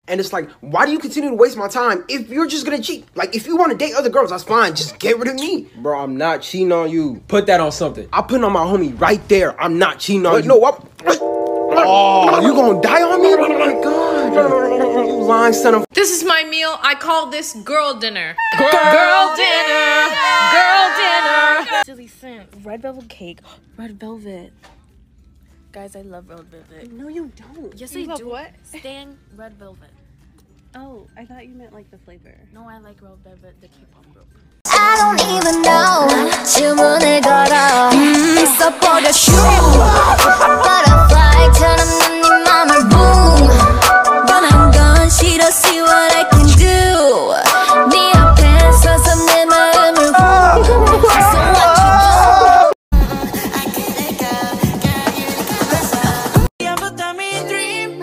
And it's like, why do you continue to waste my time if you're just gonna cheat? Like, if you want to date other girls, that's fine. Just get rid of me. Bro, I'm not cheating on you. Put that on something. I'll put it on my homie right there. I'm not cheating on you. No, what? Oh, you gonna die on me? Oh my God. You lying son of... This is my meal. I call this girl dinner. Girl dinner. Girl dinner. Silly scent. Red velvet cake. Red velvet. Guys, I love red velvet. No, you don't. Yes, you I love do. What? Stan red velvet. Oh, I thought you meant like the flavor. No, I like red velvet, the K-pop group. I don't even know. 주문을 걸어 있어버려 슈 Butterfly처럼 난 네 맘을 boom 원한 건 싫어 see what I can do 네 앞에 서서 내 마음을 boom So what you do I can't let go Girl, you the best Never tell me a dream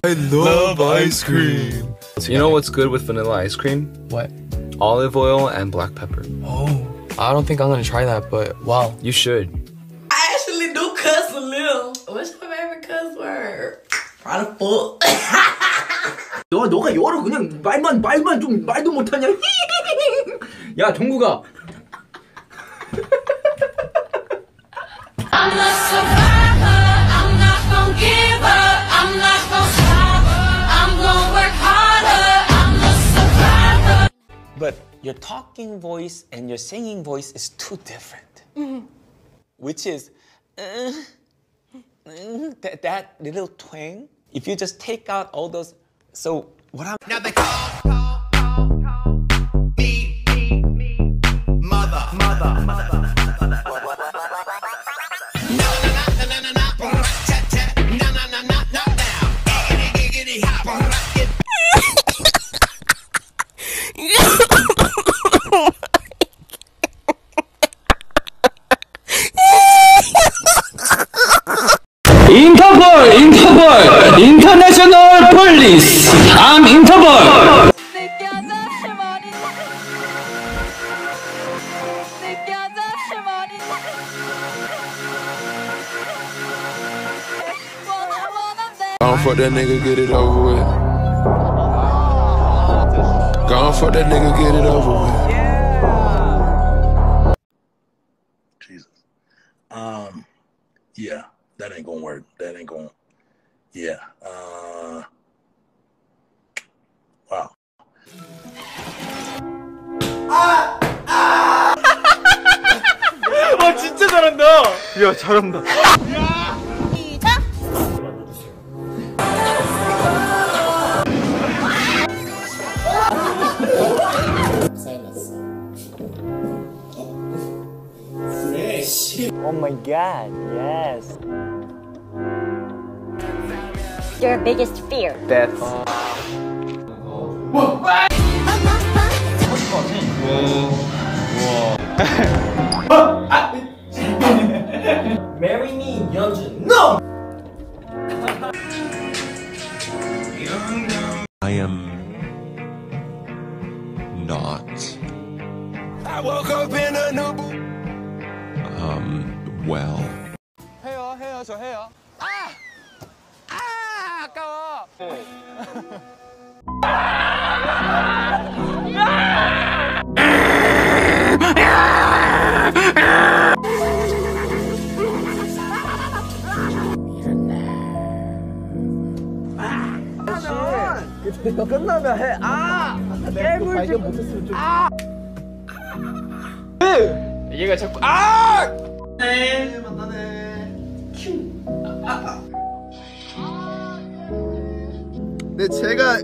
I love ice cream. You know what's good with vanilla ice cream? What? Olive oil and black pepper. Oh, I don't think I'm gonna try that, but wow. You should. I actually do cuss a little. What's your favorite cuss word? Probably fuck. 너가 열어 그냥 말만 좀 말도 못하냐? 야 정국아. I'm a survivor. I'm not gonna give up. I'm not gonna stop. I'm gonna work harder. I'm a survivor. But your talking voice and your singing voice is too different. Which is that little twang. If you just take out all those, so what I'm now they call me mother. 인터벌! 인터내셔널 폴리스! I'm 인터벌! Gone fuck that nigga, get it over with. Gone fuck that nigga, get it over with. Jesus. Yeah, that ain't gonna work. That ain't gonna. Yeah. Wow. 와 진짜 잘한다. 야 잘한다. 시작! oh my god, yes. Your biggest fear? Death. Marry me, Yeonjun. No! I am not. I woke up in a new Well. 해요 저 해요. 아까워. 끝나면 해. 게임을 발견 못했으면 좀. 얘가 자꾸 네, 만나네. 네, 제가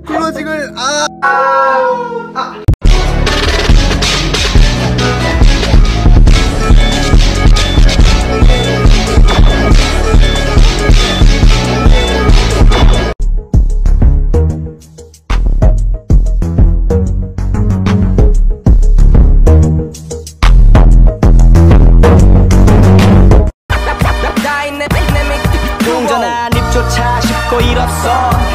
클로징을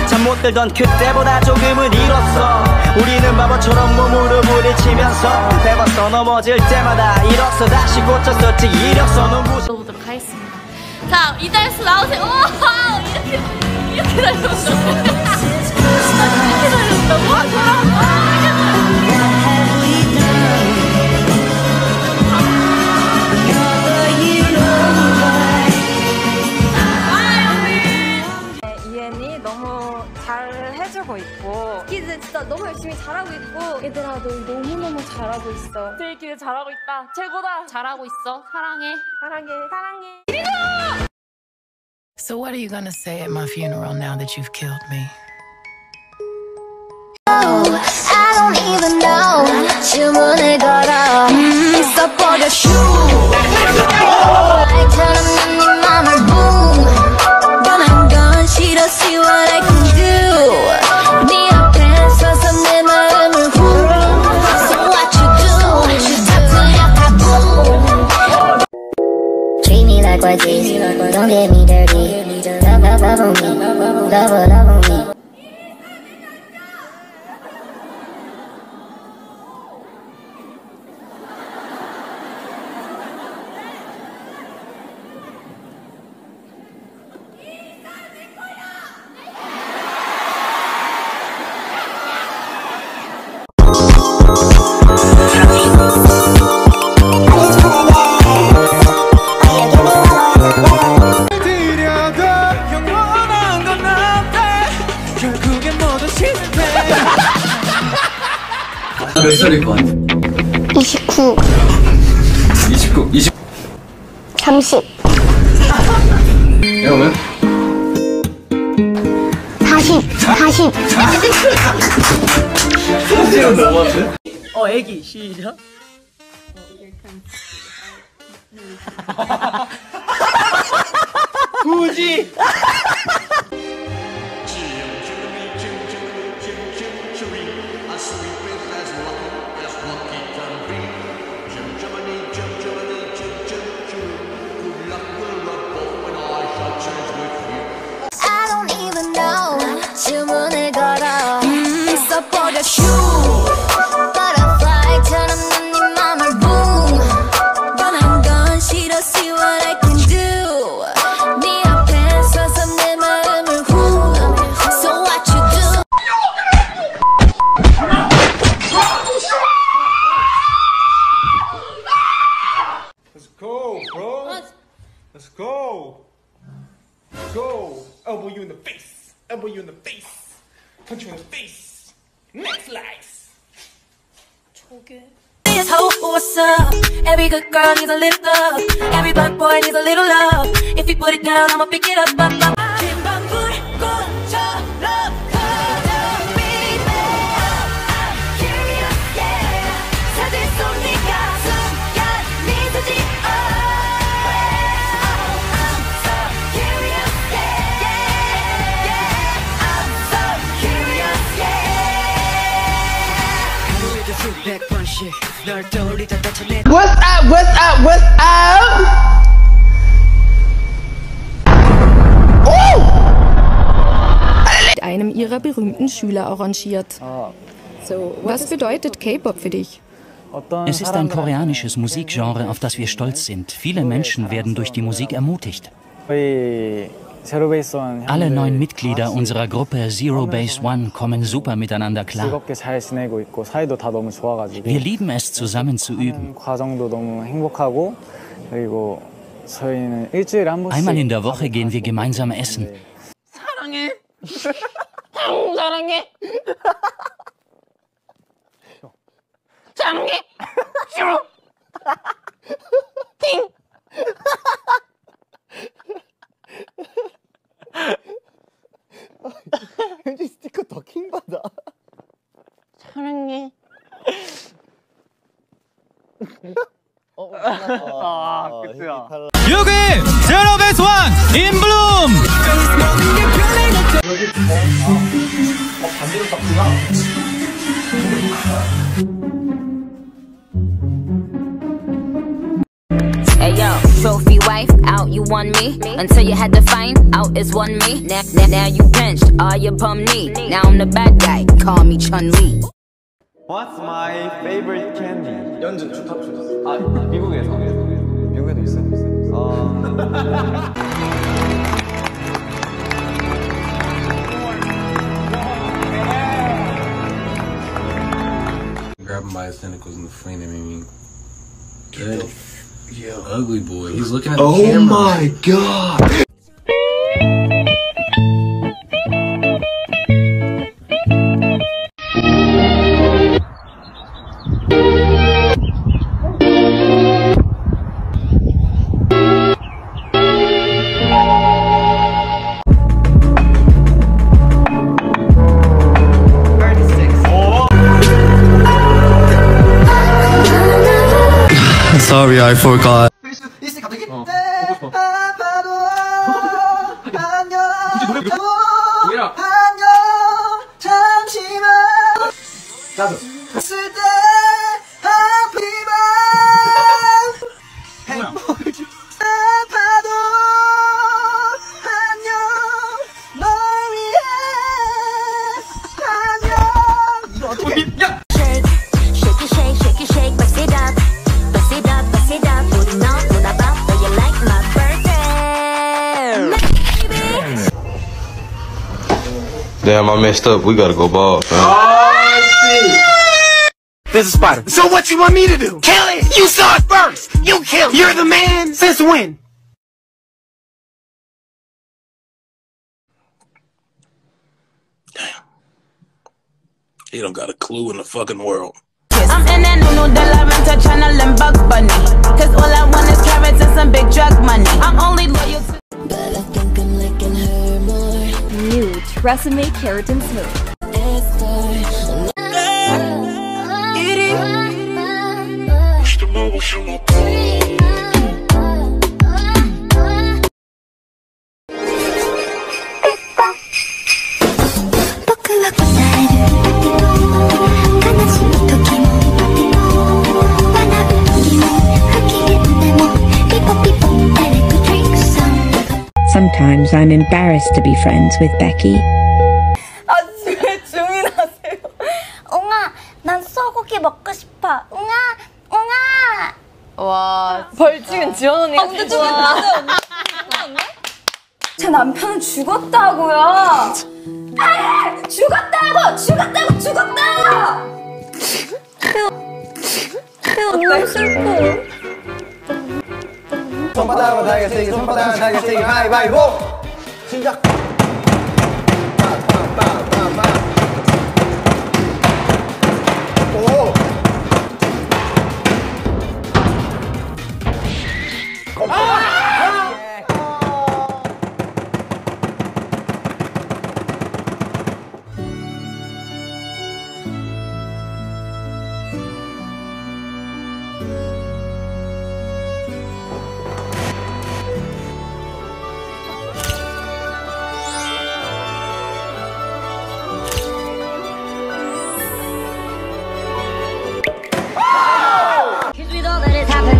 잠 못 들던 그때보다 조금은 잃었어 우리는 바보처럼 몸으로 부딪히면서 배웠어 또 넘어질 때마다 이력서 다시 고쳤었지 이력서는 무슨 보도록 하겠습니다. 자, 이달수 나오세요. 와, 이렇게 달렸다고? 이렇게 달렸다고? 이엔이 너무 잘 해주고 있고 키즈 진짜 너무 열심히 잘하고 있고 얘들아 너 너무너무 잘하고 있어 되게 잘하고 있다. 최고다. 잘하고 있어. 사랑해. So what are you gonna say at my funeral now that you've killed me? I don't even know 주문을 걸어 있어버려 슈 나처럼 네 맘을 boom 뻔한 건 싫어 see what I can do 네 앞에 서서 내 마음을 후 So what you do 다 틀렸다 boom Treat me like what is Don't get me dirty Love on me Love on me 몇 살일 것 같아? 29 30 형은? 40 40은 넘었네? 애기 시작 굳이 I don't even know 주문을 걸어 써버려 슈 Butterfly처럼 네 맘을 boom 뻔한 건 싫어 see what I can do 네 앞에 서서 내 마음을 후 So what you do Let's go, bro. Let's go. Go. Elbow you in the face. Elbow you in the face. Punch you in the face. Next slice. So what's up? Every good girl needs a little love. Every bad boy needs a little love. If you put it down, I'ma pick it up. What's up? What's up? What's up? Mit einem ihrer berühmten Schüler arrangiert. Was bedeutet K-Pop für dich? Es ist ein koreanisches Musikgenre, auf das wir stolz sind. Viele Menschen werden durch die Musik ermutigt. Alle 9 Mitglieder unserer Gruppe Zero Base One kommen super miteinander klar. Wir lieben es, zusammen zu üben. Einmal in der Woche gehen wir gemeinsam essen. 사랑해. 사랑해. 사랑해. 싫어. 띵. 현지 스티커 더 킹받아. 사랑해. 끝이야. 6위 제로 베이스 원 인블룸. 반대로 닦구나. Hey yo, trophy wife, out you won me. Until you had to find out it's one me. Now you benched, all your bum knee. Now I'm the bad guy, call me Chun-Li. What's my favorite candy? 연준 주탑주. 아, 미국에서. 미국에도 있어? Grabbing by his tentacles and flinging him at me. Yeah. Ugly boy. He's looking at the camera. Oh my god! Sorry, I forgot. Damn, I messed up. We gotta go bald. Oh shit! There's a spider. So what you want me to do? Kill it! You saw it first! You kill it! You're the man! Since when? He don't got a clue in the fucking world. I'm in that no de la renta channel and bug bunny. Cause all I want is carrots and some big drug money. I'm only loyal to. But I think I'm liking her more. New Tresemme Keratin Smooth. Sometimes I'm embarrassed to be friends with Becky. 아, 왜 주문하세요? 옹아, 난 소고기 먹고 싶어. 옹아, 옹아. 와, 벌칙은 지원 언니가. 아, 근데 좀 괜찮은데? 제 남편은 죽었다고요. 아, 죽었다고, 죽었다고, 죽었다. 너무 슬퍼. 손바닥으로 달게 세게, 손바닥으로 달게 세게, 가위바위보! 시작! 오!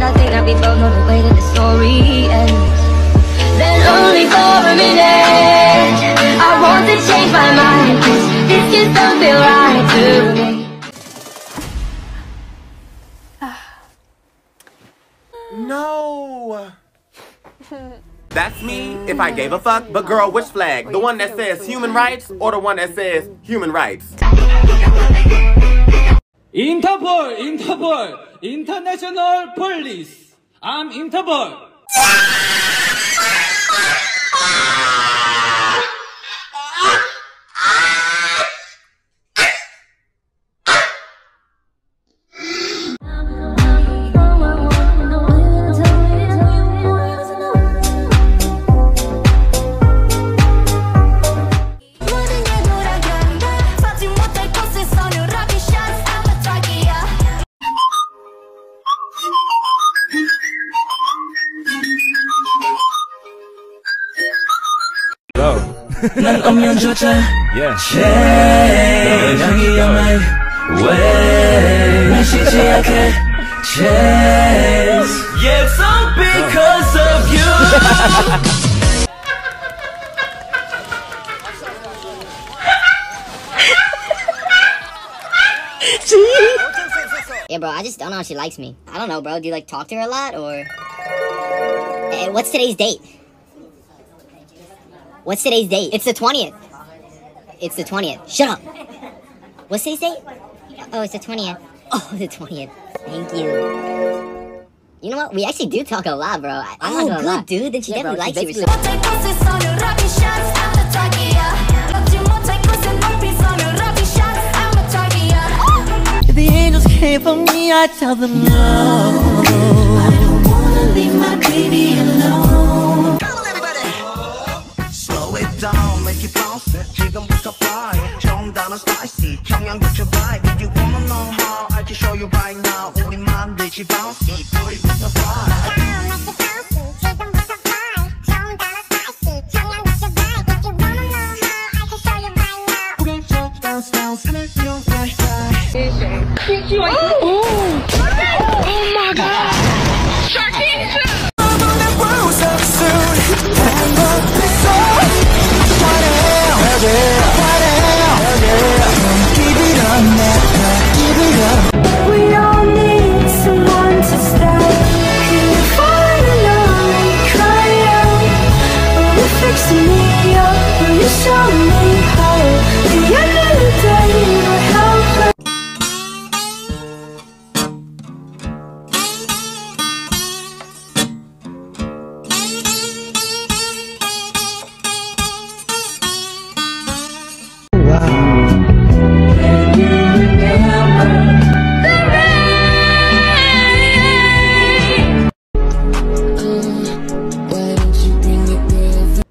I think we both know the way that the story ends. Then only for a minute I want to change my mind, 'cause this just don't feel right to me. No. That's me if I gave a fuck, but girl, which flag? The one that says human rights or the one that says human rights? 인터폴, 인터폴, 인터내셔널 폴리스. I'm 인터폴. 난 없는조차 향이야말 왜 쉬지 않게 chase. Yeah, it's all because of you. See? Yeah, bro, I just don't know if she likes me. I don't know, bro. Do you, like, talk to her a lot, or... Hey, what's today's date? What's today's date? It's the 20th. It's the 20th. Shut up. What's today's date? Oh, it's the 20th. Oh, the 20th. Thank you. You know what? We actually do talk a lot, bro. I'm not gonna lie. Dude. Then she definitely likes you. If the angels came for me, I tell them no. I don't wanna leave my baby alone. Slow it down, make it bounce. 지금부터 fly. 정답은 spicy. 청양고추 vibe. If you wanna know how, I can show you right now. 우리 만들지 bouncy. 뿌리부터 fly. Oh my god! We all need someone to stay. Fall in love and cry out. Will you fix me up? Will you show me how? The end of the day, we're helpless.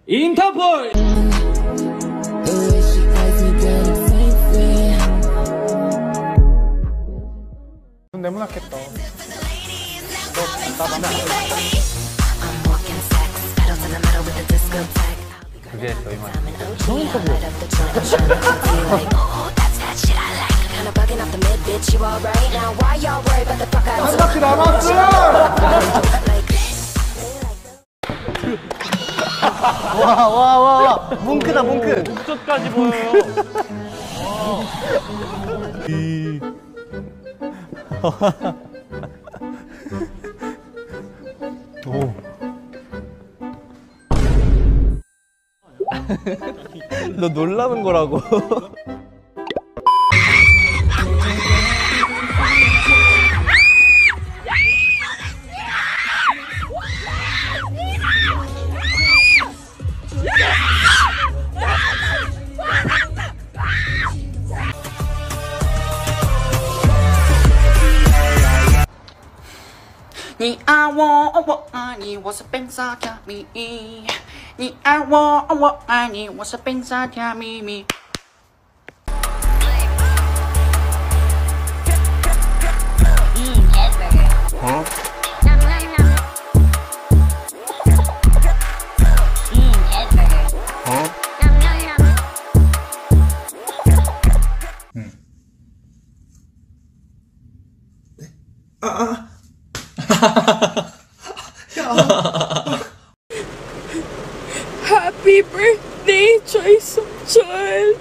인터폴! 내문학했다. 그게 저희 말. 한바퀴 남았어! 와 뭉크다 뭉크. 목젖까지 보여요. 오. 너 놀라는 거라고.你爱我，我爱你，我是冰沙加咪咪。你爱我，我爱你，我是冰沙加咪咪。Happy birthday, Choi Sung-chul.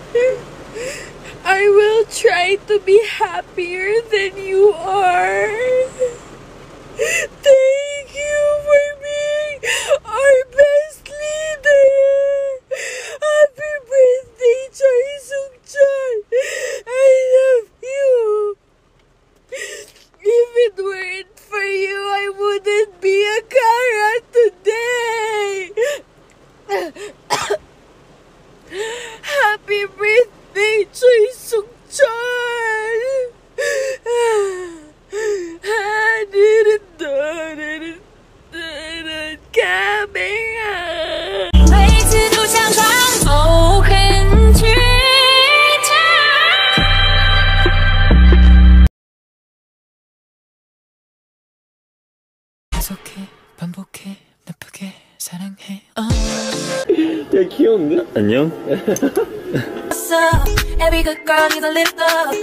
I will try to be happier than you are. Thank you for being our best leader. Happy birthday, Choi Sung-chul. I love you. If it weren't for you, I wouldn't be a carrot today. Happy birthday, Choi Sung-chul. I didn't do it. Camera. 每次都想转头很倔强。 계속해 반복해 나쁘게 사랑해 야 귀여운데? 안녕. Every good girl needs a lift up.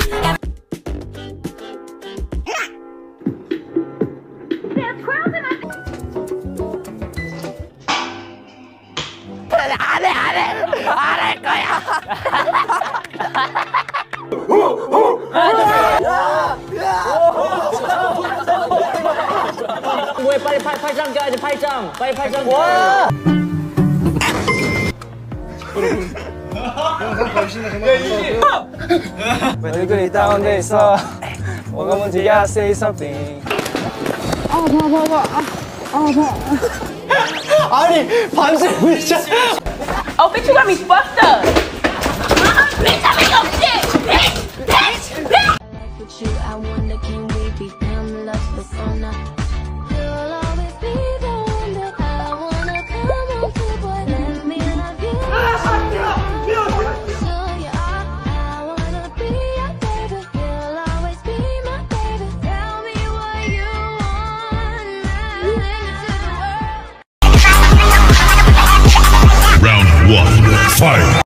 안할 거야. 야! 뭐해 빨리 8점 껴야지 8점 빨리 8점 와! 얼굴이 다운돼 있어 뭐가 문제야 say something 아니 반지 진짜 Oh, bitch, you got me fucked up. Bitch, I make up shit. Bitch. With you, I wonder, can we become lovers or not? You'll always be the one that I wanna come home to, boy. Let me love you. So you are, I wanna be your baby. You'll always be my baby. Tell me what you want, now into the world. Round 1, fight!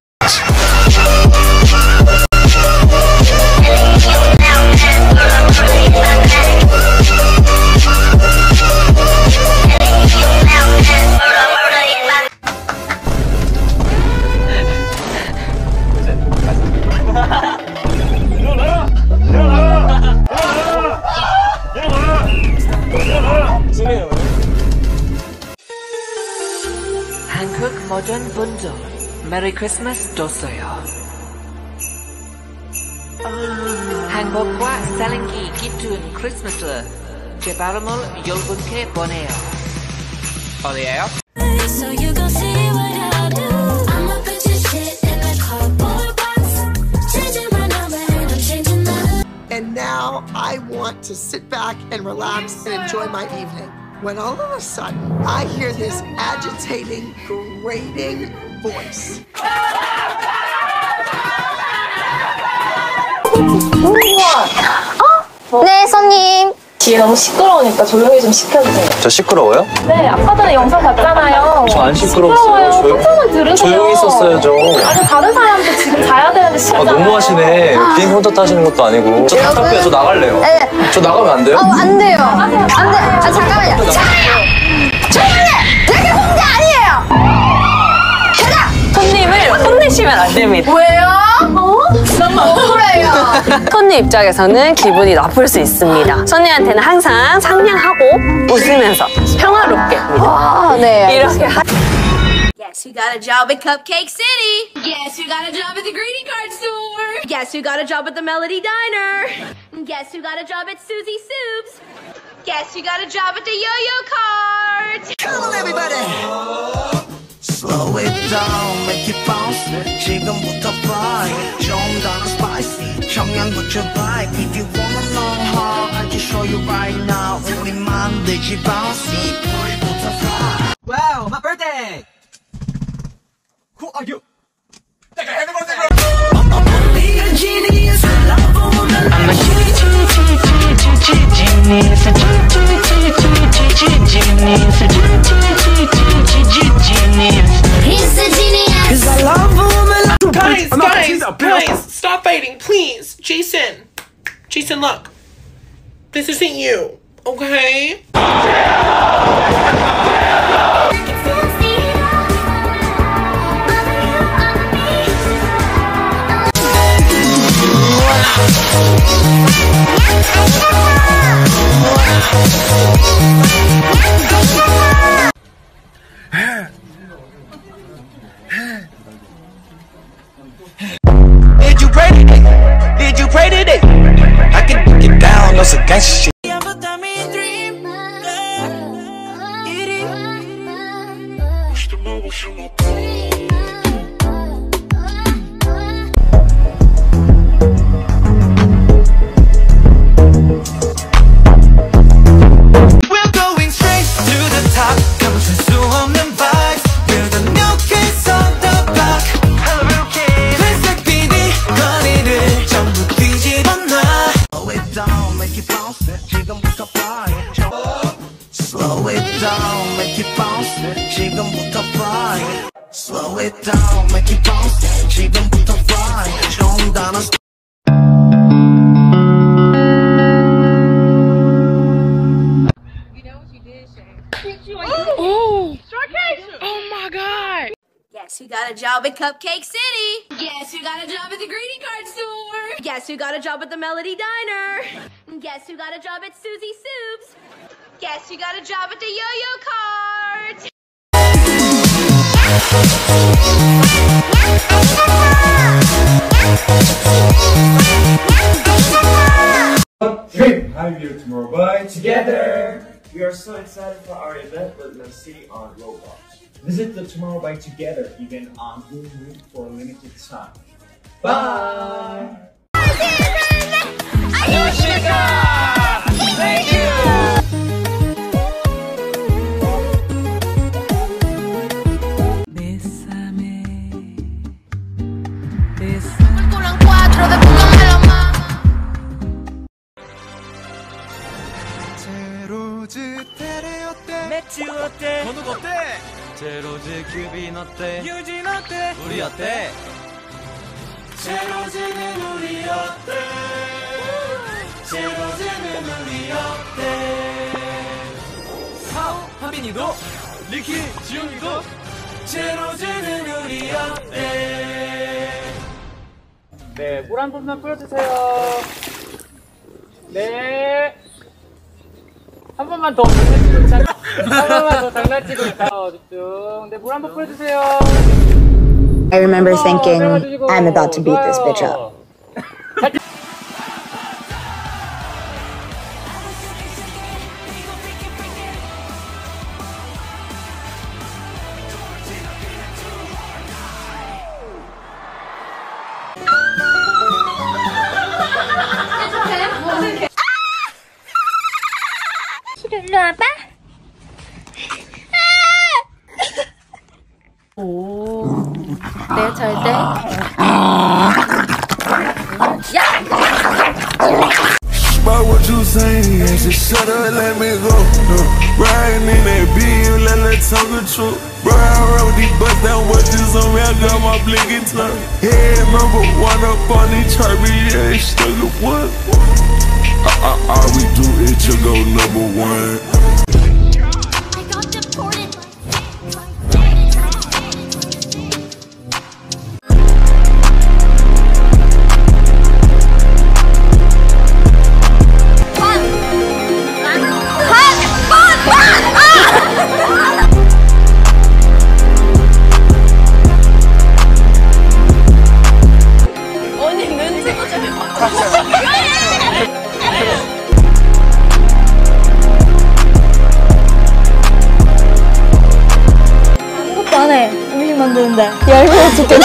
한국 모든 분들 메리 크리스마스 줬어요. 행복과 사랑이 깃든 크리스마스 제 바람을 여러분께 보내요. 어디에요? So you gon' see what I do. I'ma put your shit in a cardboard box. Changing my number and I'm changing my. And now I want to sit back and relax and enjoy my evening. When all of a sudden I hear this agitating, grating voice. 네, 손님. 뒤에 너무 시끄러우니까 조용히 좀 시켜주세요. 저 시끄러워요? 네, 아까 전에 영상 봤잖아요. 저 안 시끄러웠어요. 조금만 들으세요. 조용히 있었어야죠. 아니, 다른 사람도 지금 자야 되는데 시끄러워요. 너무하시네. 비행 혼자 타시는 것도 아니고. 저 답답해요. 저 나갈래요. 네. 저 나가면 안 돼요? 안 돼요. 안 돼. 아, 잠깐만요. 조용히! 내게 혼자 아니에요! 가자! 손님을 혼내시면 안 됩니다. 왜요? 너무 억울해요. 손님 입장에서는 기분이 나쁠 수 있습니다. 손님한테는 항상 상냥하고 웃으면서 평화롭게. 아, 네. 이렇게 Guess who got a job at Cupcake City? Guess who got a job at the greeting card store? Guess who got a job at the Melody Diner? Guess who got a job at Susie Soup's? Guess who got a job at the Yo-Yo Cart? Come on, everybody! Slow it down, make it bounce. 지금부터 fly. 좀 더 spicy. 청양고추 vibe. If you wanna know how, I can show you right now. 우리 만들지 bouncy. 불부터 fly. Wow, my birthday! Who are you? I'm only a genius. I'm a genius. He's a genius. 'Cause I love a woman. Guys, stop fighting, please. Jason, look. This isn't you, okay? Did you pray today? Did you pray today? I can get down, no some gangsta shit. We're going straight to the top. 감출 수 없는 vibes. We're the new kids on the block. Hello, kids. 회색 비니 거리를 전부 뒤집어 놔. Slow it down, make it bounce. 지금부터 fly. Slow it down, make it bounce. 지금부터 fly. Slow it down, make it bounce. 지금부터 fly. 좀 더 Oh my god! Guess who got a job at Cupcake City? Guess who got a job at the greeting card store? Guess who got a job at the Melody Diner? Guess who got a job at Susie Soup's? Guess who got a job at the yo-yo cart? How you do tomorrow by Together! We are so excited for our event with the city on Roblox. Visit the Tomorrow by Together event on Google for a limited time. Bye! Thank you! 제로즈 큐비 어때? 유진 어때? 우리 어때? 제로즈는 우리 어때? 제로즈는 우리 어때? 사오, 하빈이도 리키, 지용이도 제로즈는 우리 어때? 네, 물 한 번만 뿌려주세요. 네. 한 번만 더 장난치고 한 번만 더 장난치고 집중. 네, 물 한 번 뿌려주세요. I remember thinking, I'm about to beat this bitch up. 일로 와봐. 오, 내가 절대. 야! About what you saying, just shut up and let me go. Riding in that beam, let that talk the truth. Bro, I rode these bust down watches on me, I got my blinking tongue. Head number one up on the chart, yeah, it's stuck at what? All we do is to go number one. I got deported. 언니 눈치도 좀 아무것도 안 해. 음식 만드는데. 열받아 죽겠어.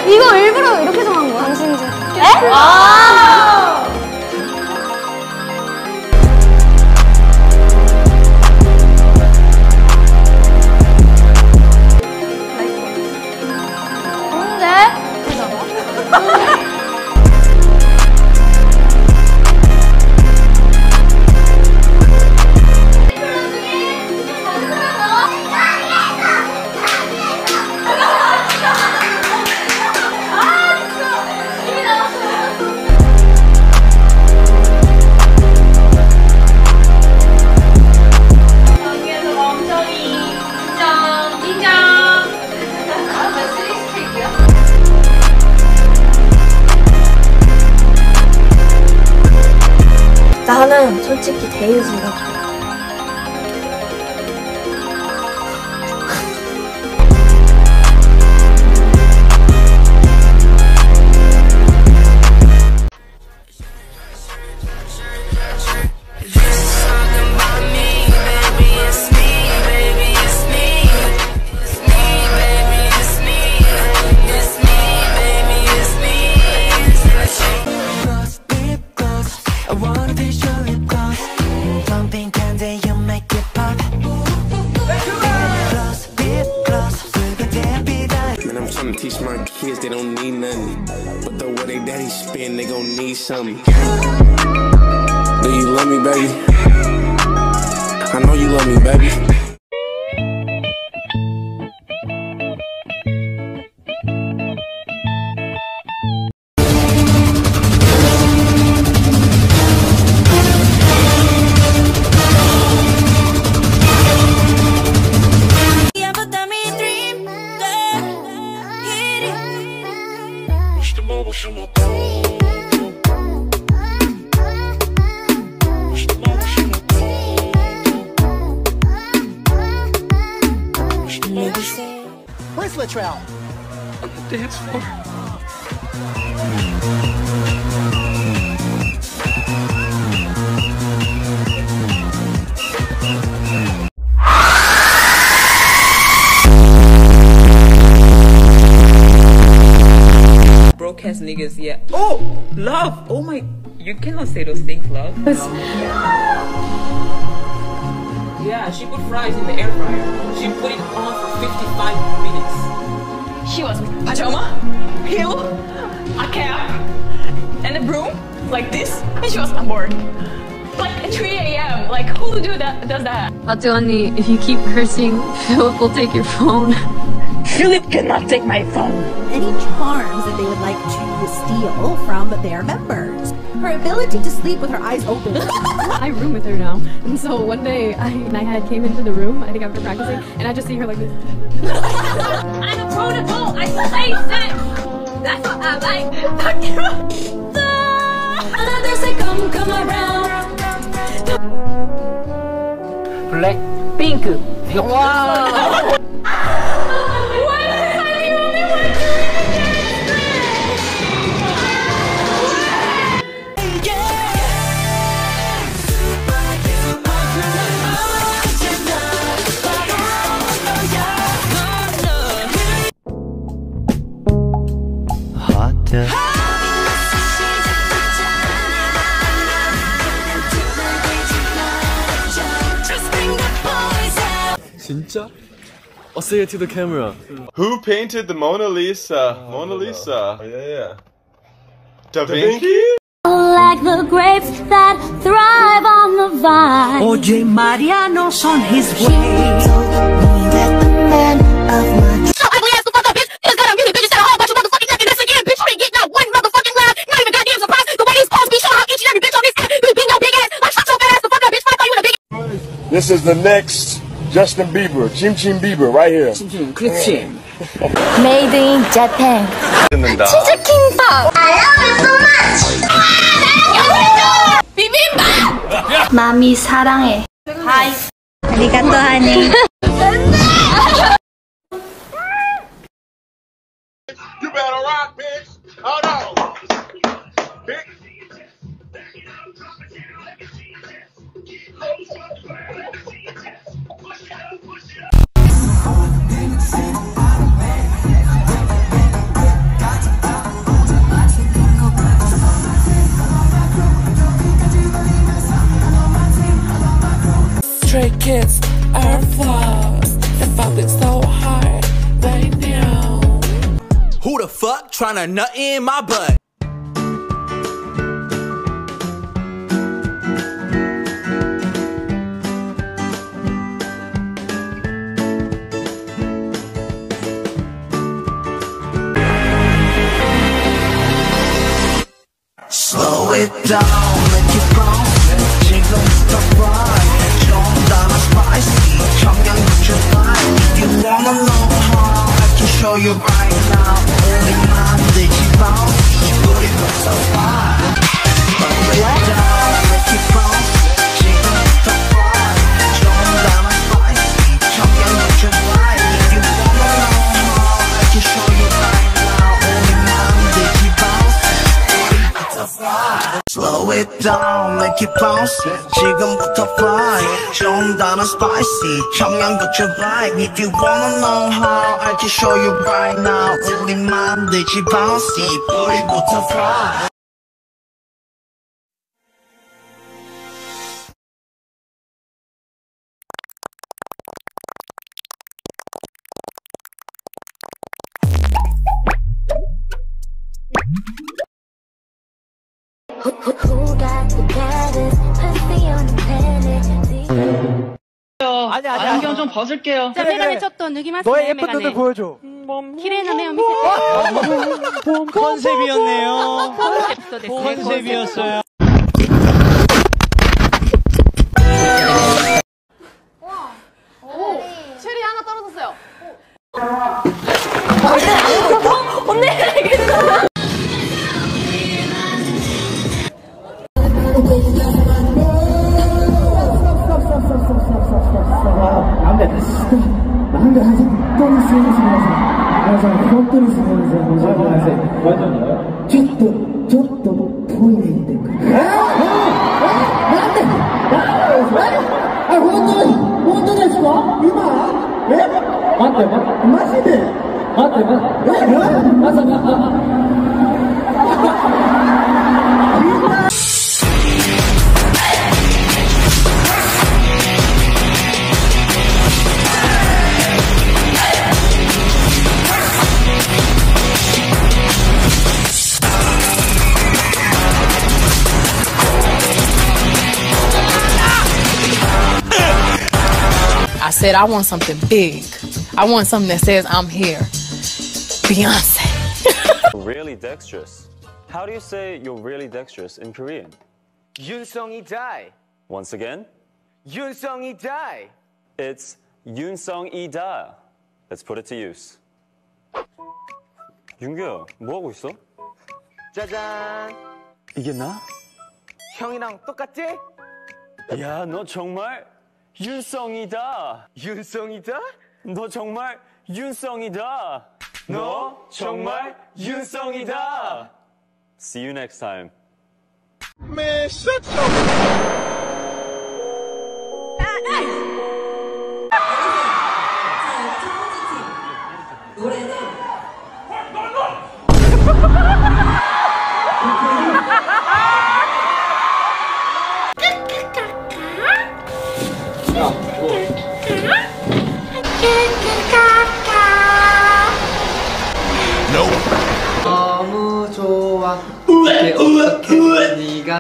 이거 일부러 이렇게 정한 거야? 당신지. 에? 아! 나는 솔직히 데이지가 좋아. Teach my kids they don't need nothing, but the way they daddy spend, they gon' need something. Do you love me, baby? I know you love me, baby. Where's Latrell? On the dance floor. Broke ass niggas, yeah. Oh, love. Oh my. You cannot say those things, love. Yeah, she put fries in the air fryer. She put it on for 55 minutes. She was pajama, heel, a cap, and a broom, like this, and she was on board. Like at 3 a.m. Like who does that? Atuani, if you keep cursing, Philip will take your phone. Philip cannot take my phone. Any charms that they would like to steal from their members. Her ability to sleep with her eyes open. I room with her now. And so one day, I came into the room, I think after practicing, and I just see her like this. I'm a protocol. I say sex. That's what I like. Fuck you. Others say come around. 블랙 핑크. Wow. 진짜? I'll say it to the camera. Who painted the Mona Lisa? Mona Lisa. Yeah. Da Vinci? Like the grapes that thrive on the vine. Oye, Mariano's on his way. He told me that the man of my So ugly ass the fuck up, bitch. It's got a million bitches at a whole bunch of motherfucking niggas again, bitch. You ain't getting out one motherfucking laugh. Not even goddamn surprised. The way these paws be showing how each and every bitch on this ass. You beat your big ass. Like shut your fat ass the fuck up, bitch. I thought you were the big. This is the next Justin Bieber, Chim Chim Bieber, right here. 그치. Made in Japan. 진짜 킹밥. I love it so much. 비빔밥. 마미 사랑해. 하이. 아리가또 하니. You better rock, bitch. Oh no. Stray kids are flaws. The fuck is so hard right now. Who the fuck tryna nut in my butt? Slow it down, make it bounce. 지금부터 fly. 좀 더 spicy. 청양고추 fly. If you wanna know how, I can show you right now. Only 만들지 bouncy. 우리부터 fly. Slow it down, make it bounce. 지금부터 fly. 좀 더 spicy. 청양고추 fly. If you wanna know how, I can show you right now. Only 만들지 bouncy. 우리부터 fly. Slow it down, make it bounce. 지금부터 fly. 좀 더 spicy. 청양고추 vibe. If you wanna know how, I can show you right now. 우리 만들지 bouncy. 우리부터 fly. Who got the baddest pussy on the planet? 아니 안경 좀 벗을게요. 제가 쳤던 느낌만 너의 예쁜 눈을 보여줘. 키레나 메어 컨셉이었네요. 컨셉이었어요. 체리 하나 떨어졌어요. 언니 I said I want something big. I want something that says I'm here. Beyonce. Really dexterous. How do you say you're really dexterous in Korean? 윤성이 die. Once again? 윤성이 die. It's 윤성이다. Let's put it to use. 윤규야, 뭐 하고 있어? 짜잔. 이게 나? 형이랑 똑같지? 야, 너 정말 윤성이다. 윤성이다? 너 정말 윤성이다. 너 정말 윤성이다. See you next time. Man, shut your... 너무 좋아. 어떻게 네가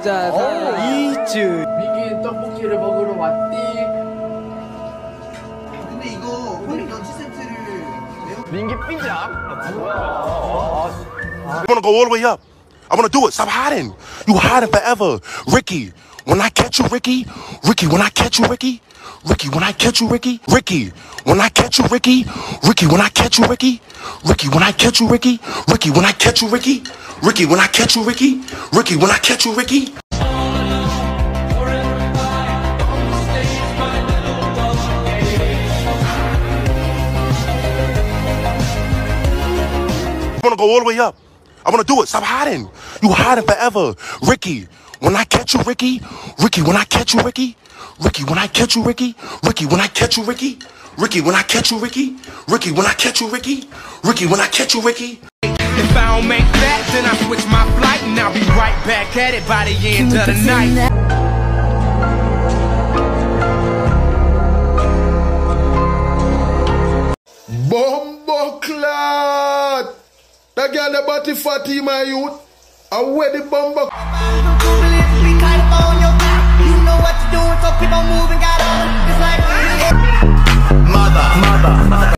자, 2주 민기 떡볶이를 먹으러 왔디. 근데 이거 홀리 런치 세트를 민기 삐져. I wanna go all the way up. I wanna do it. Stop hiding. You hiding forever. Ricky, when I catch you, Ricky. Ricky, when I catch you, Ricky. Ricky, when I catch you, Ricky. Ricky, when I catch you, Ricky. Ricky, when I catch you, Ricky. Ricky, when I catch you, Ricky. Ricky, when I catch you, Ricky. Ricky, when I catch you, Ricky. Ricky, when I catch you, Ricky. I wanna go all the way up. I wanna do it. Stop hiding. You hiding forever. Ricky, when I catch you, Ricky. Ricky, when I catch you, Ricky. Ricky, when I catch you, Ricky. Ricky, when I catch you, Ricky. Ricky, when I catch you, Ricky. Ricky, when I catch you, Ricky. Ricky, when I catch you, Ricky. If I don't make that, then I switch my flight and I'll be right back at it by the end of the night. Bumbleclad! That girl the body fatty, my youth. I wear the bumble. You know what to do, so keep on moving, got on. It's like, Mother.